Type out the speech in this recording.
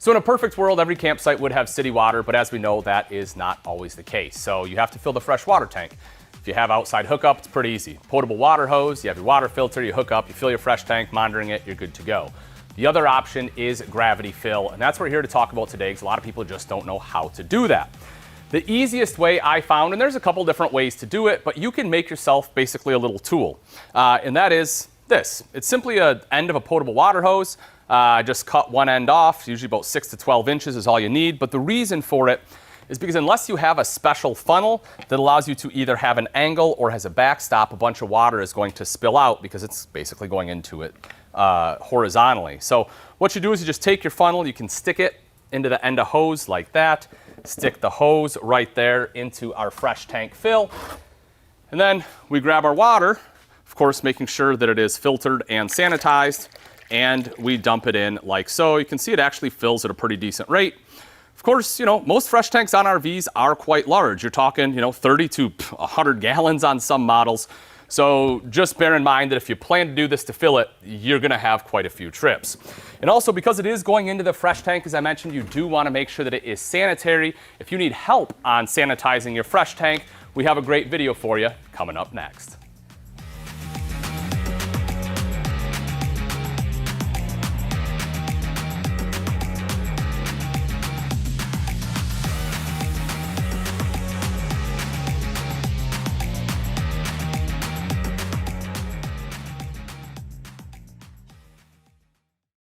So in a perfect world, every campsite would have city water, but as we know, that is not always the case. So you have to fill the fresh water tank. If you have outside hookup, it's pretty easy. Potable water hose, you have your water filter, you hook up, you fill your fresh tank, monitoring it, you're good to go. The other option is gravity fill, and that's what we're here to talk about today because a lot of people just don't know how to do that. The easiest way I found, and there's a couple different ways to do it, but you can make yourself basically a little tool, and that is this. It's simply an end of a potable water hose. Just cut one end off, usually about 6 to 12 inches is all you need, but the reason for it is because unless you have a special funnel that allows you to either have an angle or has a backstop, a bunch of water is going to spill out because it's basically going into it horizontally. So what you do is you just take your funnel, you can stick it into the end of hose like that, stick the hose right there into our fresh tank fill, and then we grab our water, of course making sure that it is filtered and sanitized, and we dump it in like so. You can see it actually fills at a pretty decent rate. Of course, most fresh tanks on RVs are quite large. You're talking, 30 to 100 gallons on some models. So just bear in mind that if you plan to do this to fill it, you're gonna have quite a few trips. And also because it is going into the fresh tank, as I mentioned, you do wanna make sure that it is sanitary. If you need help on sanitizing your fresh tank, we have a great video for you coming up next.